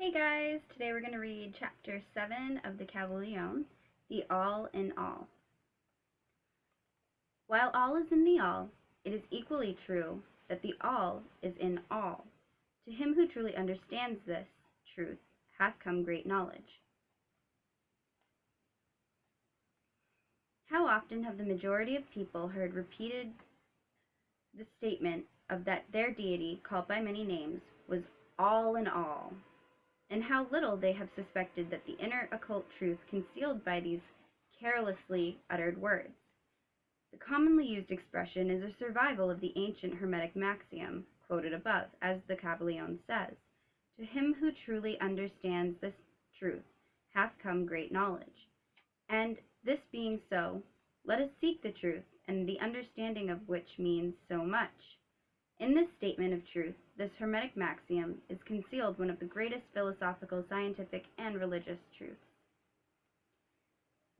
Hey guys, today we're going to read chapter 7 of the Kybalion, the All in All. While all is in the all, it is equally true that the all is in all. To him who truly understands this truth hath come great knowledge. How often have the majority of people heard repeated the statement of that their deity, called by many names, was all in all, and how little they have suspected that the inner occult truth concealed by these carelessly uttered words. The commonly used expression is a survival of the ancient Hermetic maxiom quoted above, as the Kybalion says, "To him who truly understands this truth hath come great knowledge." And this being so, let us seek the truth, and the understanding of which means so much. In this statement of truth, this Hermetic maxiom, is concealed one of the greatest philosophical, scientific, and religious truths.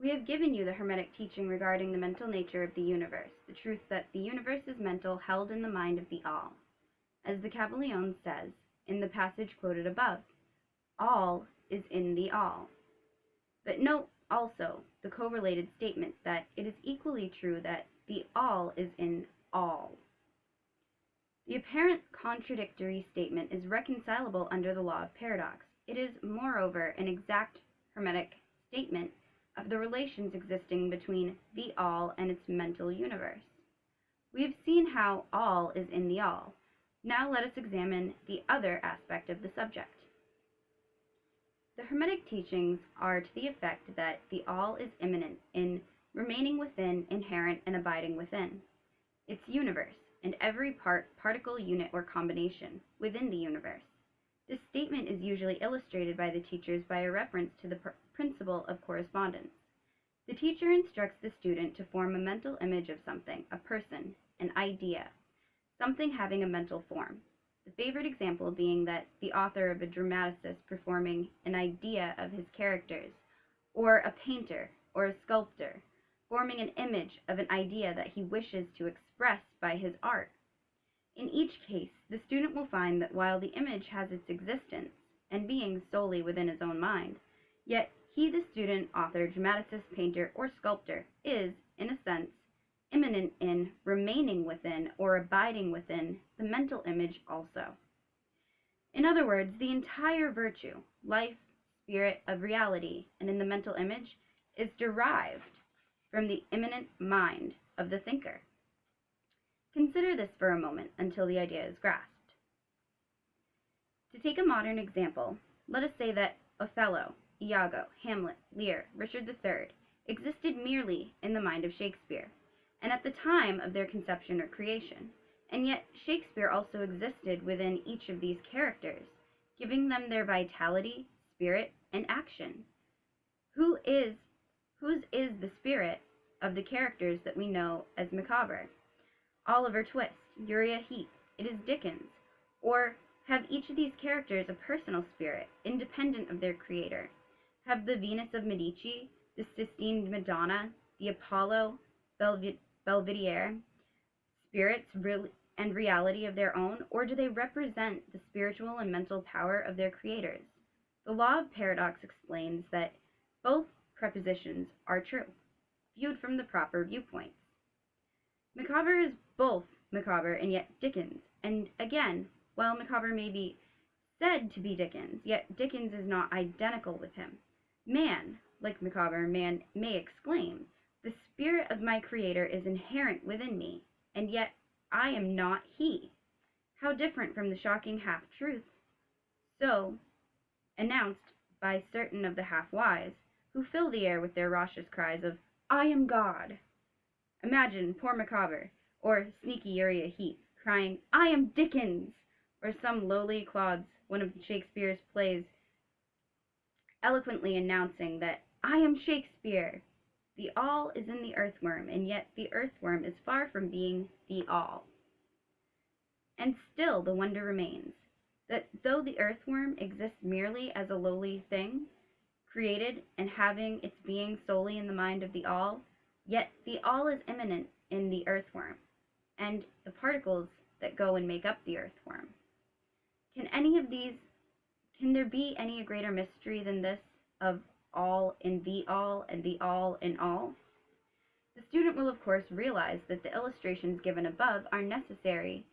We have given you the Hermetic teaching regarding the mental nature of the universe, the truth that the universe is mental, held in the mind of the all. As the Kybalion says, in the passage quoted above, all is in the all. But note also the correlated statement that it is equally true that the all is in all. The apparent contradictory statement is reconcilable under the law of paradox. It is, moreover, an exact Hermetic statement of the relations existing between the all and its mental universe. We have seen how all is in the all. Now let us examine the other aspect of the subject. The Hermetic teachings are to the effect that the all is immanent in remaining within, inherent, and abiding within its universe, and every particle, unit, or combination within the universe. This statement is usually illustrated by the teachers by a reference to the principle of correspondence. The teacher instructs the student to form a mental image of something, a person, an idea, something having a mental form. The favorite example being that the author of a dramatist performing an idea of his characters, or a painter or a sculptor forming an image of an idea that he wishes to express by his art. In each case, the student will find that while the image has its existence and being solely within his own mind, yet he, the student, author, dramatist, painter, or sculptor, is, in a sense, immanent in remaining within or abiding within the mental image also. In other words, the entire virtue, life, spirit of reality, and in the mental image is derived from the immanent mind of the thinker. Consider this for a moment until the idea is grasped. To take a modern example, let us say that Othello, Iago, Hamlet, Lear, Richard III existed merely in the mind of Shakespeare, and at the time of their conception or creation, and yet Shakespeare also existed within each of these characters, giving them their vitality, spirit, and action. Whose is the spirit of the characters that we know as Micawber, Oliver Twist, Uriah Heep? It is Dickens. Or have each of these characters a personal spirit, independent of their creator? Have the Venus of Medici, the Sistine Madonna, the Apollo Belvedere spirits and reality of their own, or do they represent the spiritual and mental power of their creators? The law of paradox explains that both prepositions are true, viewed from the proper viewpoints. Micawber is both Micawber and yet Dickens, and again, while Micawber may be said to be Dickens, yet Dickens is not identical with him. Man, like Micawber, man may exclaim, "The spirit of my creator is inherent within me, and yet I am not he." How different from the shocking half-truth so announced by certain of the half-wise, who fill the air with their raucous cries of, "I am God." Imagine poor Micawber, or sneaky Uriah Heep, crying, "I am Dickens," or some lowly clods, one of Shakespeare's plays, eloquently announcing that, "I am Shakespeare." The all is in the earthworm, and yet the earthworm is far from being the all. And still the wonder remains, that though the earthworm exists merely as a lowly thing, created and having its being solely in the mind of the all, yet the all is immanent in the earthworm, and the particles that go and make up the earthworm. Can Can there be any greater mystery than this of all in the all and the all in all? The student will of course realize that the illustrations given above are necessary,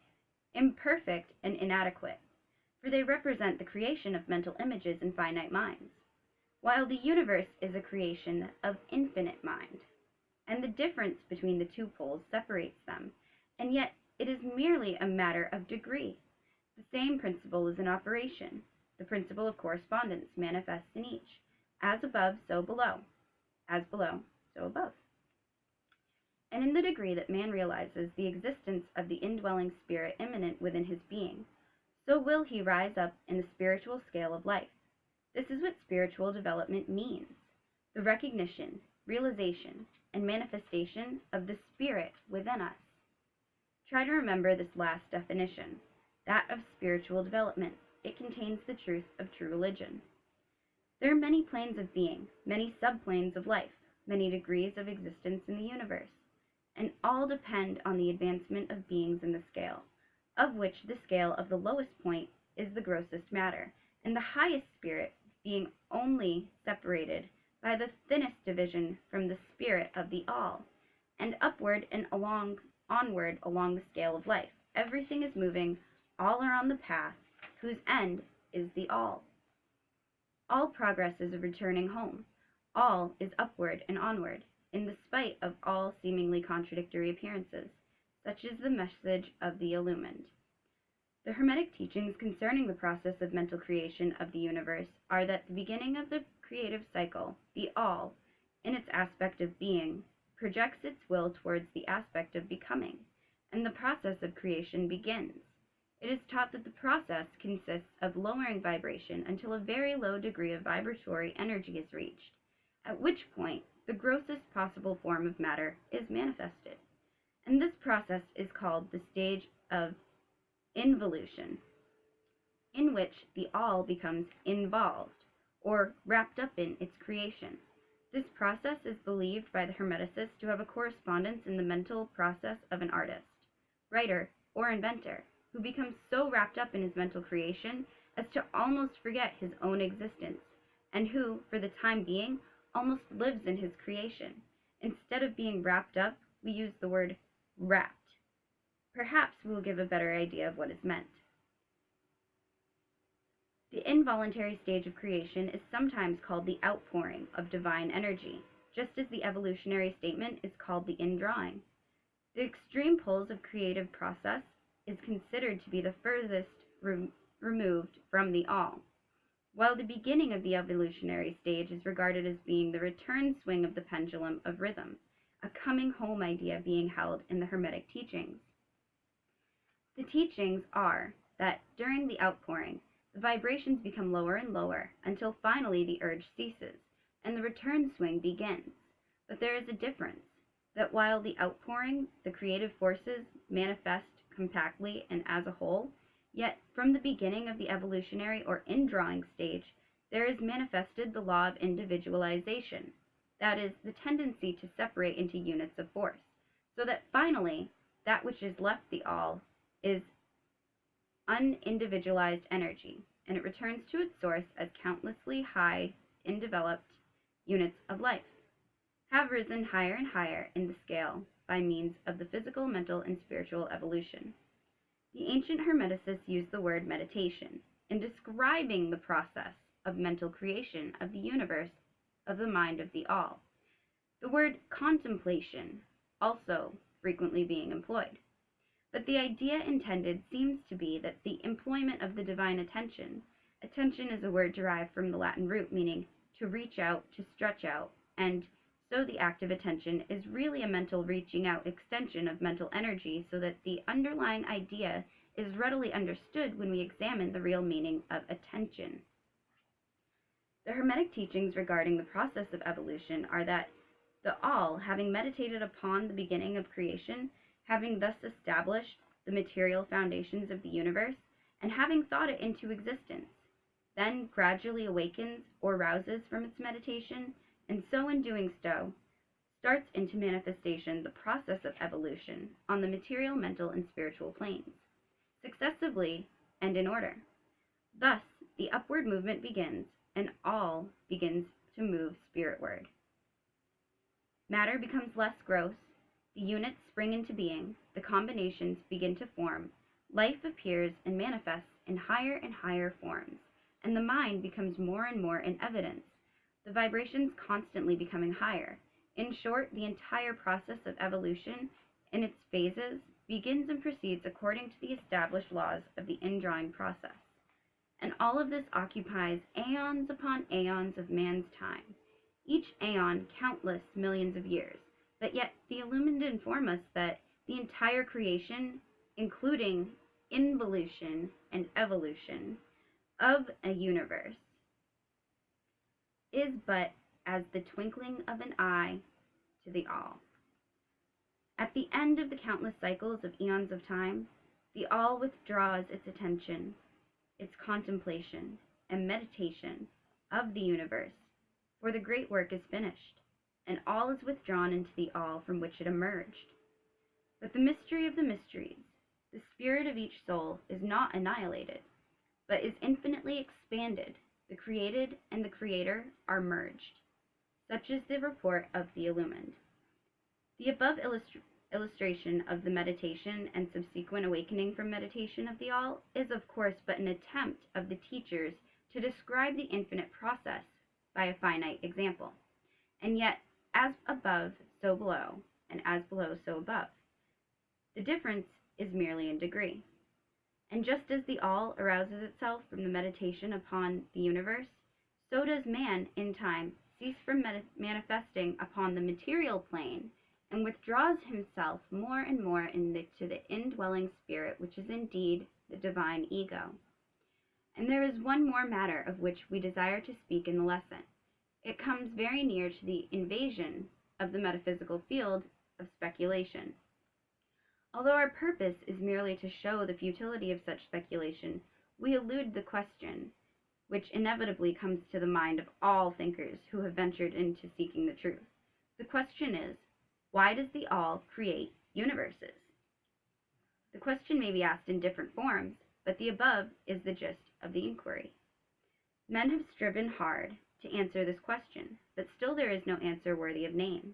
imperfect, and inadequate, for they represent the creation of mental images in finite minds, while the universe is a creation of infinite mind, and the difference between the two poles separates them, and yet it is merely a matter of degree. The same principle is in operation. The principle of correspondence manifests in each, as above, so below, as below, so above. And in the degree that man realizes the existence of the indwelling spirit immanent within his being, so will he rise up in the spiritual scale of life. This is what spiritual development means: the recognition, realization, and manifestation of the spirit within us. Try to remember this last definition, that of spiritual development. It contains the truth of true religion. There are many planes of being, many subplanes of life, many degrees of existence in the universe, and all depend on the advancement of beings in the scale, of which the scale of the lowest point is the grossest matter, and the highest spirit being only separated by the thinnest division from the spirit of the all, and upward and onward along the scale of life. Everything is moving, all are on the path, whose end is the all. All progress is a returning home. All is upward and onward, in the spite of all seemingly contradictory appearances. Such is the message of the illumined. The Hermetic teachings concerning the process of mental creation of the universe are that the beginning of the creative cycle, the all, in its aspect of being, projects its will towards the aspect of becoming, and the process of creation begins. It is taught that the process consists of lowering vibration until a very low degree of vibratory energy is reached, at which point the grossest possible form of matter is manifested. And this process is called the stage of involution, in which the all becomes involved, or wrapped up in its creation. This process is believed by the Hermeticists to have a correspondence in the mental process of an artist, writer, or inventor, who becomes so wrapped up in his mental creation as to almost forget his own existence, and who, for the time being, almost lives in his creation. Instead of being wrapped up, we use the word wrapped. Perhaps we will give a better idea of what is meant. The involuntary stage of creation is sometimes called the outpouring of divine energy, just as the evolutionary statement is called the indrawing. The extreme poles of creative process is considered to be the furthest removed from the all, while the beginning of the evolutionary stage is regarded as being the return swing of the pendulum of rhythm, a coming home idea being held in the Hermetic teachings. The teachings are that during the outpouring, the vibrations become lower and lower until finally the urge ceases and the return swing begins. But there is a difference, that while the outpouring, the creative forces manifest compactly and as a whole, yet from the beginning of the evolutionary or indrawing stage, there is manifested the law of individualization, that is, the tendency to separate into units of force, so that finally that which is left the all is unindividualized energy, and it returns to its source as countlessly high, undeveloped units of life, have risen higher and higher in the scale by means of the physical, mental, and spiritual evolution. The ancient Hermeticists used the word meditation in describing the process of mental creation of the universe, of the mind of the all. The word contemplation also frequently being employed. But the idea intended seems to be that the employment of the divine attention is a word derived from the Latin root meaning to reach out, to stretch out, and so the act of attention is really a mental reaching out extension of mental energy so that the underlying idea is readily understood when we examine the real meaning of attention. The Hermetic teachings regarding the process of evolution are that the all, having meditated upon the beginning of creation, having thus established the material foundations of the universe, and having thought it into existence, then gradually awakens or rouses from its meditation, and so in doing so, starts into manifestation the process of evolution on the material, mental, and spiritual planes, successively and in order. Thus, the upward movement begins, and all begins to move spiritward. Matter becomes less gross, the units spring into being, the combinations begin to form, life appears and manifests in higher and higher forms, and the mind becomes more and more in evidence, the vibrations constantly becoming higher. In short, the entire process of evolution in its phases begins and proceeds according to the established laws of the indrawing process. And all of this occupies aeons upon aeons of man's time, each aeon countless millions of years. But yet the Illumined inform us that the entire creation, including involution and evolution of a universe, is but as the twinkling of an eye to the all. At the end of the countless cycles of eons of time, the all withdraws its attention, its contemplation, and meditation of the universe, for the great work is finished, and all is withdrawn into the all from which it emerged. But the mystery of the mysteries, the spirit of each soul, is not annihilated, but is infinitely expanded. The created and the creator are merged. Such is the report of the Illumined. The above illustration of the meditation and subsequent awakening from meditation of the all is, of course, but an attempt of the teachers to describe the infinite process by a finite example. And yet, as above, so below, and as below, so above. The difference is merely in degree. And just as the all arouses itself from the meditation upon the universe, so does man, in time, cease from manifesting upon the material plane and withdraws himself more and more into the indwelling spirit, which is indeed the divine ego. And there is one more matter of which we desire to speak in the lesson. It comes very near to the invasion of the metaphysical field of speculation. Although our purpose is merely to show the futility of such speculation, we elude the question, which inevitably comes to the mind of all thinkers who have ventured into seeking the truth. The question is, why does the all create universes? The question may be asked in different forms, but the above is the gist of the inquiry. Men have striven hard to answer this question, but still there is no answer worthy of name.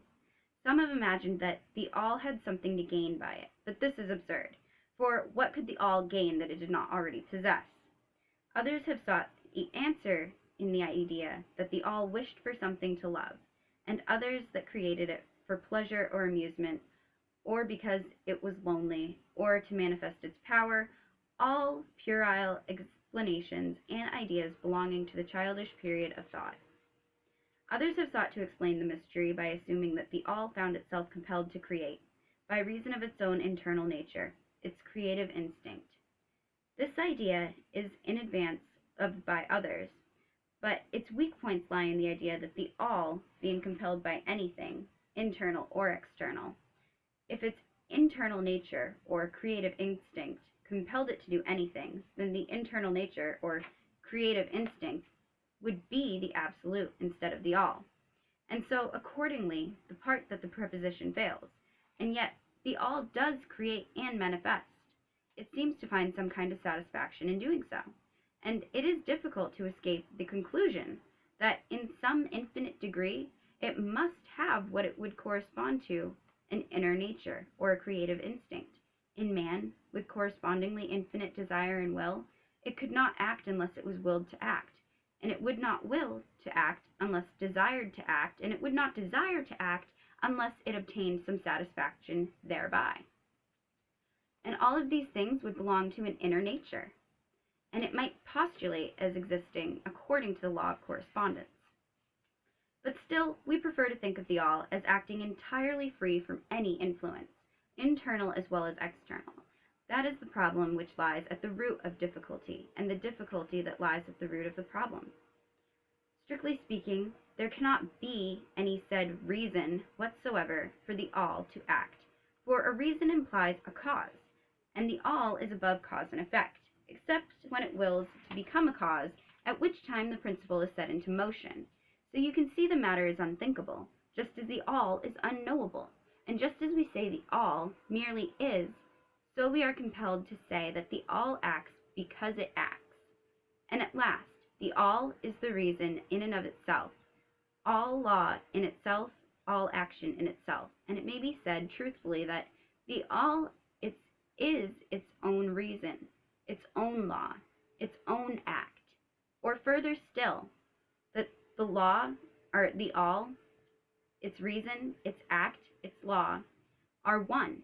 Some have imagined that the all had something to gain by it, but this is absurd, for what could the all gain that it did not already possess? Others have sought the answer in the idea that the all wished for something to love, and others that created it for pleasure or amusement, or because it was lonely, or to manifest its power, all puerile explanations and ideas belonging to the childish period of thought. Others have sought to explain the mystery by assuming that the all found itself compelled to create, by reason of its own internal nature, its creative instinct. This idea is in advance of by others, but its weak points lie in the idea that the all, being compelled by anything, internal or external, if its internal nature or creative instinct compelled it to do anything, then the internal nature or creative instinct would be the absolute instead of the all. And so, accordingly, the part that the proposition fails. And yet, the all does create and manifest. It seems to find some kind of satisfaction in doing so. And it is difficult to escape the conclusion that in some infinite degree, it must have what it would correspond to, an inner nature or a creative instinct. In man, with correspondingly infinite desire and will, it could not act unless it was willed to act. And it would not will to act unless desired to act, and it would not desire to act unless it obtained some satisfaction thereby. And all of these things would belong to an inner nature, and it might postulate as existing according to the law of correspondence. But still, we prefer to think of the all as acting entirely free from any influence, internal as well as external. That is the problem which lies at the root of difficulty, and the difficulty that lies at the root of the problem. Strictly speaking, there cannot be any said reason whatsoever for the all to act, for a reason implies a cause, and the all is above cause and effect, except when it wills to become a cause, at which time the principle is set into motion. So you can see the matter is unthinkable, just as the all is unknowable, and just as we say the all merely is, so we are compelled to say that the all acts because it acts, And at last, the all is the reason in and of itself, all law in itself, all action in itself. And it may be said truthfully that the all is its own reason, its own law, its own act. Or further still, that the law, or the all, its reason, its act, its law, are one,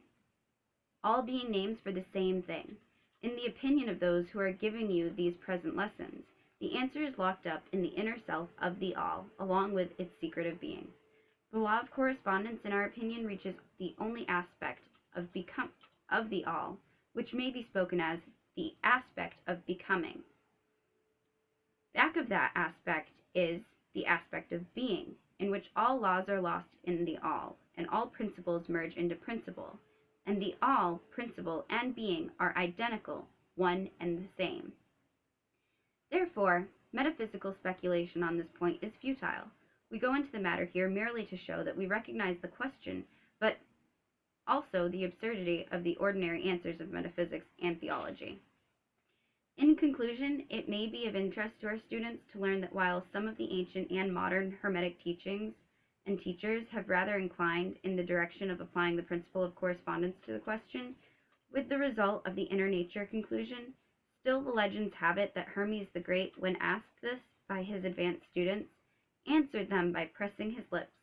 all being names for the same thing. In the opinion of those who are giving you these present lessons, the answer is locked up in the inner self of the all, along with its secret of being. The law of correspondence, in our opinion, reaches the only aspect of the all, which may be spoken as the aspect of becoming. Back of that aspect is the aspect of being, in which all laws are lost in the all, and all principles merge into principle, and the all, principle, and being are identical, one and the same. Therefore, metaphysical speculation on this point is futile. We go into the matter here merely to show that we recognize the question, but also the absurdity of the ordinary answers of metaphysics and theology. In conclusion, it may be of interest to our students to learn that while some of the ancient and modern Hermetic teachings and teachers have rather inclined in the direction of applying the principle of correspondence to the question, with the result of the inner nature conclusion, still the legends have it that Hermes the Great, when asked this by his advanced students, answered them by pressing his lips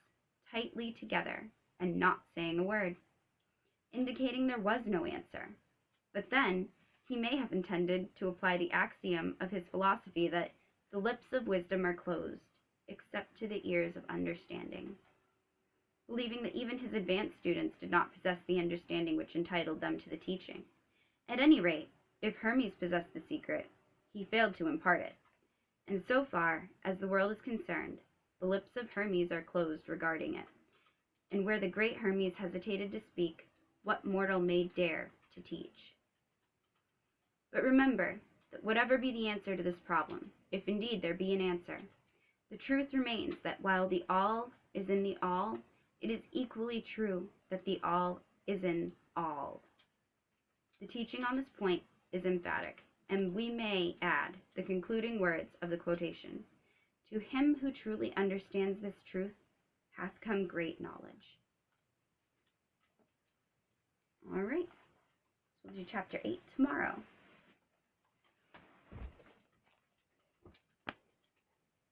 tightly together and not saying a word, indicating there was no answer. But then, he may have intended to apply the axiom of his philosophy that the lips of wisdom are closed, except to the ears of understanding, believing that even his advanced students did not possess the understanding which entitled them to the teaching. At any rate, if Hermes possessed the secret, he failed to impart it. And so far as the world is concerned, the lips of Hermes are closed regarding it. And where the great Hermes hesitated to speak, what mortal may dare to teach? But remember that whatever be the answer to this problem, if indeed there be an answer, the truth remains that while the all is in the all, it is equally true that the all is in all. The teaching on this point is emphatic, and we may add the concluding words of the quotation: "To him who truly understands this truth hath come great knowledge." All right, so we'll do chapter 8 tomorrow.